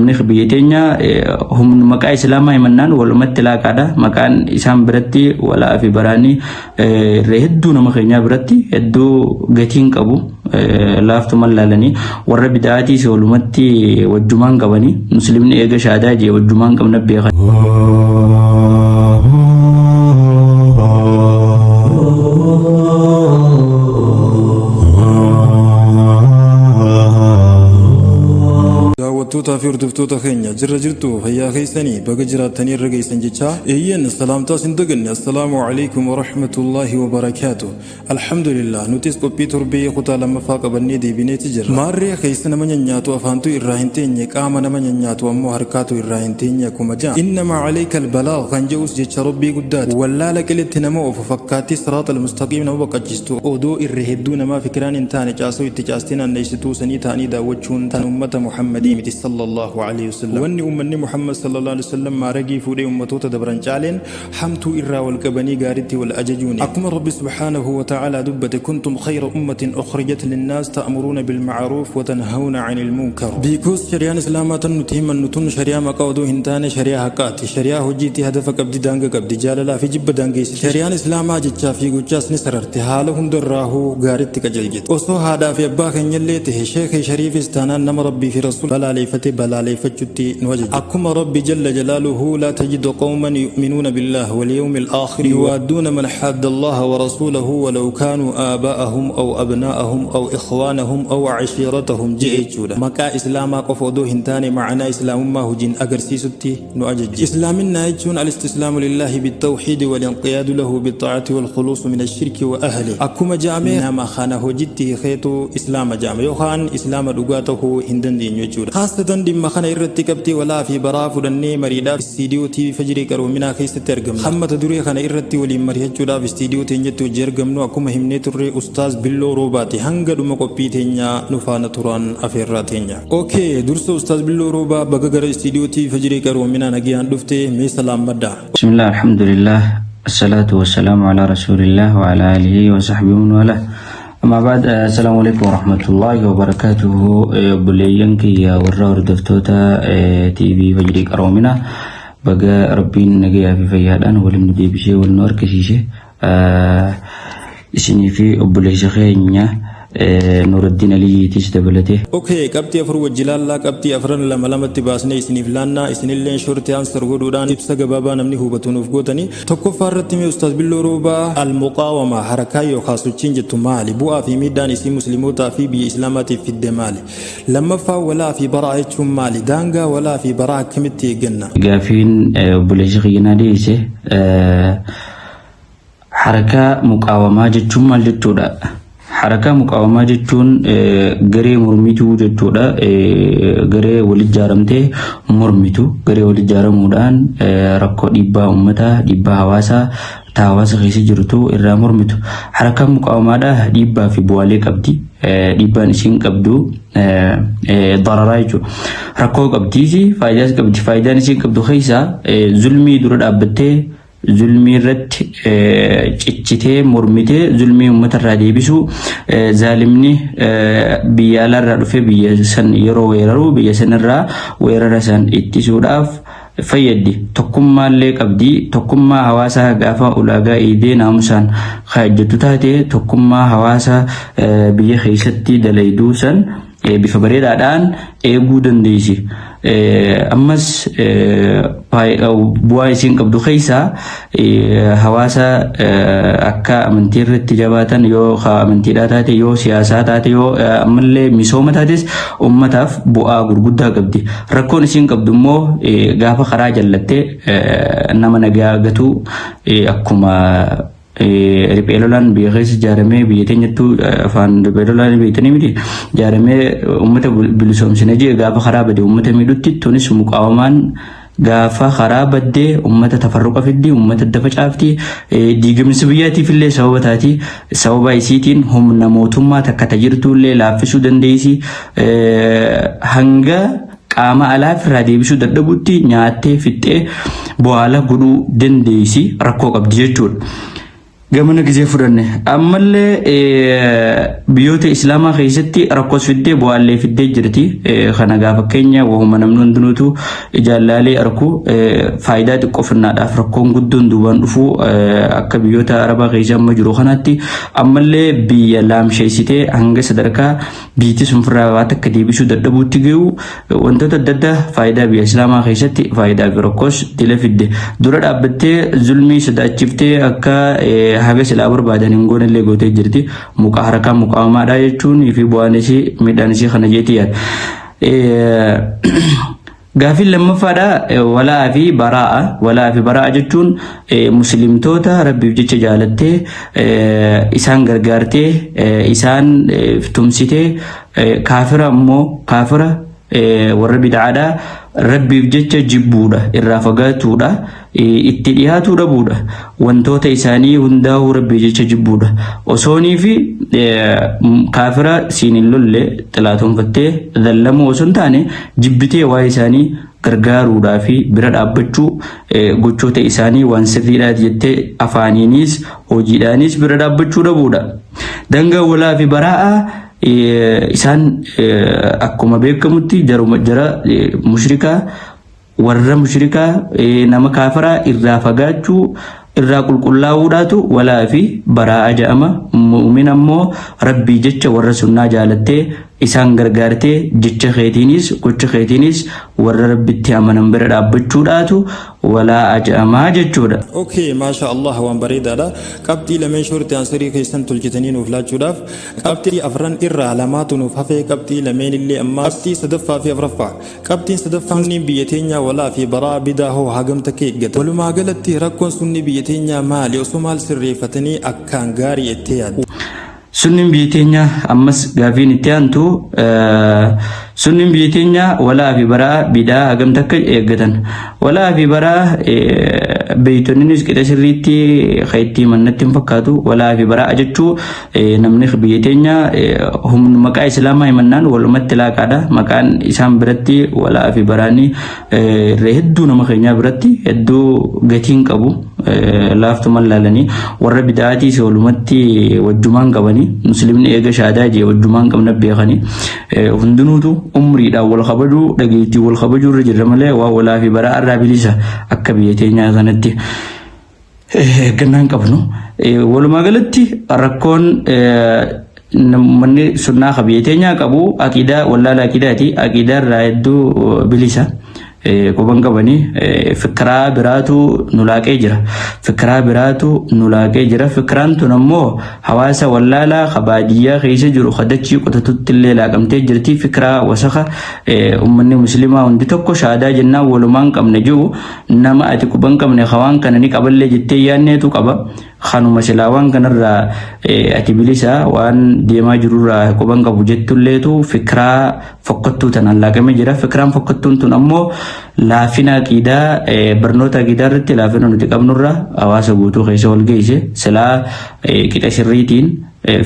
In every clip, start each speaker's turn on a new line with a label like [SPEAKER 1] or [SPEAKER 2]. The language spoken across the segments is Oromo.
[SPEAKER 1] namni biyya teenya humna maqaa islaamaa himannaan walumatti laaqaadha maqaan isaan biratti walaa fi baraanii hedduu nama keenyaa biratti hedduu gatiin qabu laaftu mallalanii warra bid'aatii walumatti wajjumaan qabanii muslimni eega shaadaa jee wajjumaan qabna beekan
[SPEAKER 2] توتا في ردفتوتا خينيا جرى جرتو هيا خيساني بقى جراتني الرقيسان جيتشا إيين السلام تاسين دقني السلام عليكم ورحمة الله وبركاته الحمد لله نوتيس كوبي تربي خطا لما فاق بني دي بني تجر ماري خيسنا من ينياتو أفانتو إراهنتين يكامنا من ينياتو أمو حركاتو إراهنتين يكوما جان إنما عليك البلاغ خنجوس جيتشا ربي قدات ولا لك لتنمو ففكاتي صراط المستقيم نوبا قجستو أودو إرهدون ما فكران انتاني جاسو اتجاستين أن نيستو سني تاني دا وچون تان أمة محمدي صلى الله عليه وسلم واني أمني محمد صلى الله عليه وسلم ما رقي فوري أمتوتا دبران جالين حمتو إرا والقبني قارتي والأججوني أكم رب سبحانه وتعالى دبت كنتم خير أمة أخرجت للناس تأمرون بالمعروف وتنهون عن المنكر بيكوس شريان إسلامات نتهم النتون شريا مقاودو هنتان شريا حقاتي شريا هجيتي هدفك أبدي دانغ أبدي جاللا في جب دانغيس شريان إسلاما جتشا في قجاس نسررتي حالهم دراهو قارتي كجلجت وصو هذا في أباك يليته شيخ شريف استانا نم ربي في رسول بلا ليفتي بلا ليفتي نوجد أكما ربي جل جلاله لا تجد قوما يؤمنون بالله واليوم الآخر يوادون من حاد الله ورسوله ولو كانوا آباءهم أو أبناءهم أو إخوانهم أو عشيرتهم جئجودا مكا إسلاما قفودو هنتاني معنا إسلام ما هجين أقرسي ستي نوجد إسلامنا يجون الاستسلام لله بالتوحيد والانقياد له بالطاعة والخلوص من الشرك وأهله أكما جامع ما خانه جدي خيطو إسلام جامع يوخان إسلام رقاته هندن دين يجودا خاصة دي مخنا إرتكبتي ولا في براف ودني مريدا في استديو تي فجري كرو منا كيس ترجم خمة دري خنا إرتي ولي مريج جودا في استديو تنجتو جرجم نو أكو مهمني تري أستاذ بلو روباتي هنگا دوما كوبي تنيا نفانا توران أفيرا تنيا أوكي درس أستاذ بلو روبا بغغر استديو تي فجري كرو منا نجيان دفتي مي سلام مدى
[SPEAKER 1] بسم الله الحمد لله الصلاة والسلام على رسول الله وعلى آله وصحبه ومن والاه أما بعد السلام عليكم ورحمة الله وبركاته بليانك يا ورّا دفتوتا تي في فجري كرومنا بقى ربين نجيا في فيادان ولم ندي بشيء والنور كشيشة اسمي في أبوليش خينيا نور الدين علي تجدبلته
[SPEAKER 2] اوكي قبتي افر وجلال لا قبتي افرن لما لما تباسني اسني فلانا اسني اللين شورتي انصر غدودان ابسا غبابا نمني هو بتونف غوتني تكو فارتمي استاذ بالروبا المقاومه حركه يو خاصو تشنج مالي بو في ميدان اسي مسلموتا في بي اسلاماتي في الدمالي لما فا ولا في براءه مالي دانغا ولا في براء كمتي جنة
[SPEAKER 1] غافين بلجينا ديسه حركه مقاومه جتشمال جتودا حركة مقاومة جتون غري مرميتو جتودا غري ولي جارمته مرميتو غري ولي جارمودان ركو ديبا أمتا ديبا هواسا تاواسا خيسي جرتو إرا مرميتو حركة مقاومة دا ديبا في بوالي قبدي ديبا نسين قبدو ضررايجو ركو قبديسي فايدة نسين قبدو خيسا ظلمي درد أبتي zulmii irratti ciccitee mormitee zulmii uummata irraa deebisu zaalimni biyya alaarraa dhufe biyya san yeroo weeraru biyya san irraa weerara san ittisuudhaaf fayyaddi tokkummaallee qabdi tokkummaa hawaasaa gaafa ulaagaa iidee naamusaan hajjatu taate tokkummaa hawaasaa biyya keessatti dalayduu san bifa bareedaadhaan eeguu dandeessi. ammas bu'aa isiin qabdu keessa hawaasa akka amantii irratti jabaatan yoo amantiidhaa taate yoo siyaasaa taate yoo ammallee misooma taates ummataaf bu'aa gurguddaa qabdi. Rakkoon isiin qabdu immoo gaafa karaa jallattee nama nagaa gatuu akkuma riphee lolaan biyya keessa ijaaramee biyya teenyattuu afaan riphee lolaan beektanii miti ijaaramee uummata bilisoomsine jee gaafa karaa badee uummata miidhutti tunis muqaawamaan gaafa karaa baddee uummata tafarruqa fiddi uummata dafa caafti diigamsi biyyaatiif illee sababa taati sababa isiitiin humna mootummaa takka tajirtuu illee laaffisuu dandeessi hanga qaama alaaf irraa deebisuu dadhabutti nyaattee fixxee bu'aala godhuu dandeessi rakkoo qabdi jechuudha. gamana gizee fudhanne ammallee biyyoota islaamaa keessatti rakkoos fiddee bu'aallee fiddee jirti kana gaafa keenya wahuma namni hundinuutu ijaallaalee arku faayidaa xiqqoofinnaadhaaf rakkoon guddoon duubaan dhufu akka biyyoota arabaa keessa amma jiru kanatti ammallee biyya laamsheessitee hanga sadarkaa biitti sun firraa waan akka deebisuu dadhabuutti ge'u wantoota adda addaa faayidaa biyya islaamaa keessatti faayidaa fi rakkoos dila fidde dura dhaabbattee zulmii sodaachiftee akka haga silaa barbaadan hin goonellee gootee jirti muka harakaa muqaawamaadhaa jechuun fi bu'aan isii midhaan isii kana jeetii yaada. Gaafii lammaffaadha walaa fi baraa'a jechuun muslimtoota rabbiif jecha jaalattee isaan gargaartee isaan tumsitee kaafira immoo kaafira warra bid'aadha rabbiif jecha jibbuudha irraa fagaatuudha itti dhiyaatu dhabuudha wantoota isaanii hundaa'uu rabbiif jecha jibbuudha osoonii fi kaafira siinin lolle xilaatoonfattee dallamoo osoo hin taane jibbitee waa isaanii gargaaruudhaa fi bira dhaabbachuu gochoota isaanii waan sirriidhaa jettee afaaniinis hojiidhaanis bira dhaabbachuu dhabuudha dangaa walaa fi baraa'a isaan akkuma beekamutti jara mushrikaa warra mushrikaa nama kaafiraa irraa fagaachuu irraa qulqullaa'uudhaatu walaa fi baraa'a jedhama mu'min ammoo rabbii jecha warra sunnaa jaalattee isaan gargaartee jecha keetiinis gocha keetiinis warra rabbitti amanan bira dhaabbachuudhaatu walaa jedhamaa jechuudha.
[SPEAKER 2] Okay, masha Allah waan bareedaadha. Qabxii lameen shortii ansarii keessan tolchitanii nuuf laachuudhaaf qabxii afran irraa lamaatu nuuf hafee qabxii lameen illee amma qabxii sadaffaa fi afraffaa. Qabxiin sadaffaan biyya teenya walaa fi baraa bidaa hoo hagamta kee eeggata. Walumaa galatti rakkoon sunni biyya teenya maali osoo maal sirreeffatanii akkaan gaarii itti yaadu.
[SPEAKER 1] Sunniin biyya teenya ammas gaafiin itti aantu sunniin biyya teenya walaa fi baraa bidaa hagamta akka eeggatan walaa fi baraa beeytonnis qixa sirriitti kayittii mannatti hin fakkaatu walaa fi baraa jechuu namni biyya teenya maqaa islaamaa himannaan walumatti laaqaadha maqaan isaan biratti walaa fi baraani hedduu nama keenyaa biratti hedduu gatiin qabu laaftuman laalanii warra bidaatiis walumatti wajjumaan qabanii muslimni eega shaadaa jee wajjumaan qabna beekanii hundinuutu umriidhaan wal kabajuu dhageettii wal kabajuu irra jirra malee waa walaa fi baraa irraa bilisa akka biyya teenyaa sanatti gannaan qabnu walumaa galatti rakkoon manni sunnaa biyya teenyaa qabu aqiidaa wallaala aqiidaati aqiidaa irraa hedduu bilisa kuban qabanii fikiraa biraatu nulaaqee jira fikiraan tun ammoo hawaasa wallaalaa baadiyyaa keessa jiru kadachii qotatutti illee laaqamtee jirti fikiraa wasaka ummanni muslimaa hundi tokko shaadaa jennaan walumaan qabne jiru nama ati kuban qabne hawaan kana ni qaballee jettee yaanneetu qaba kanuma silaawwan kanarraa ati bilisa waan deemaa jirurraa kuban qabu jettulleetu fikiraa fokkattuu tanaan laaqamee jira fikiraan fokkattuun tun ammoo laafina aqiidaa barnoota aqiidaa irratti laafina nuti qabnurraa hawaasa guutuu keessa wal geesse silaa qixa sirriitiin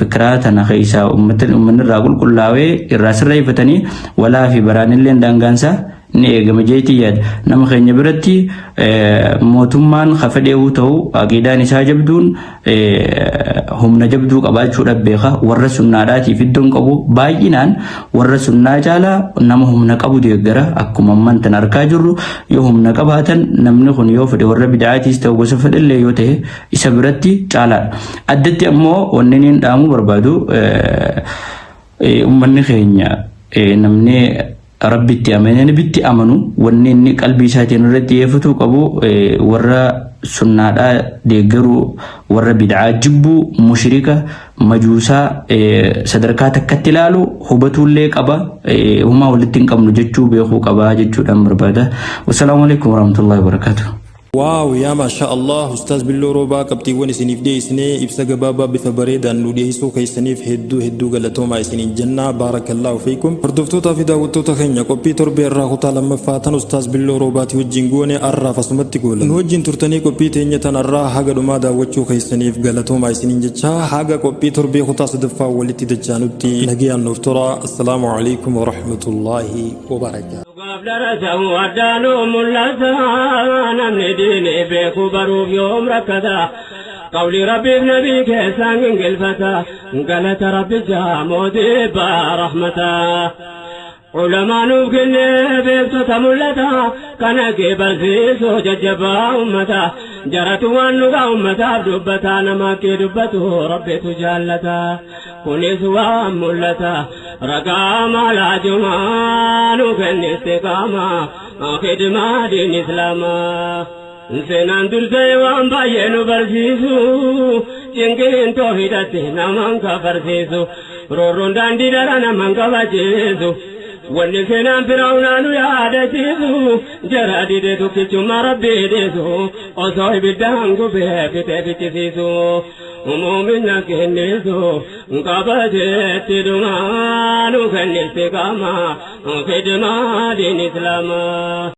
[SPEAKER 1] fikiraa tana keessa uummanni irraa qulqullaa'ee irraa sirreeffatanii walaa fi baraanillee daangaansaa ni eegama jeetii yaada nama keenya biratti mootummaan hafadheewu ta'u aqiidaan isaa jabduun humna jabduu qabaachuudha beeka warra sunnaadhaatiif iddoon qabu baay'inaan warra sunnaa caalaa nama humna qabu deeggara akkuma amman tan argaa jirru yoo humna qabaatan namni kun yoo fedhe warra bid'aatiis ta'u gosa fedhallee yoo ta'e isa biratti caalaadha addatti ammoo wanni niin dhaamuu barbaadu ummanni keenya namni rabbitti amanee nabitti amanu wanni inni qalbii isaatiin irratti xiyyeeffatu qabu warra sunnaadhaa deeggaruu warra bid'aa jibbuu mushrika majuusaa sadarkaa takkatti ilaalu hubatullee qaba humaa walitti hin qabnu jechuu beekuu qaba jechuudhaan barbaada. Wassalaamu alaikum warahmatullahi wabarakatuh.
[SPEAKER 2] واو يا ما شاء الله أستاذ بلو روبا كبتي وني سنيف دي سني إبسا جبابا بفبريد أن نودي هيسو كي سنيف هدو غلطو ما سنين جنة بارك الله فيكم فردفتو تافي داوتو تخينيا كوبي تربي الراخو لما فاتن أستاذ بلو روبا تيوجينغوني أرى فسمتي قولا نوجين ترتني كوبي تينيا تن أرى حاجة دوما داوتشو كي سنيف غلطو ما سنين جتشا حاجة كوبي تربي خطا صدفا ولتي دجانوتي نجي النفترة السلام عليكم ورحمة الله وبركاته قبل رسو ودانو ملسا نمني ديني بيكو بروف يوم ركدا
[SPEAKER 3] قول ربي بنبي كيسان قلفتا قالت ربي جامودي برحمتا علماء نوكل بيبتو تمولتا كان كبر سيسو ججبا أمتا جرت وانوغا أمتا دبتا نماكي دبتو ربي تجالتا كنس وامولتا رقام على جمان وكن استقاما خدمة دين إسلاما سنان درسي وان باينو برسيسو جنكين توحيدتي نمان كبرسيسو رورون داندي دارانا من كبجيسو wanni seenaan firaa'unaanu yaadachiisu jara dideetu kichuma rabbii dhiisu osoo ibiddaan gubee fitee fichisiisu umuumina kennisu qabateetti dhumaanu kennisti qaama khidmaa diin islaamaa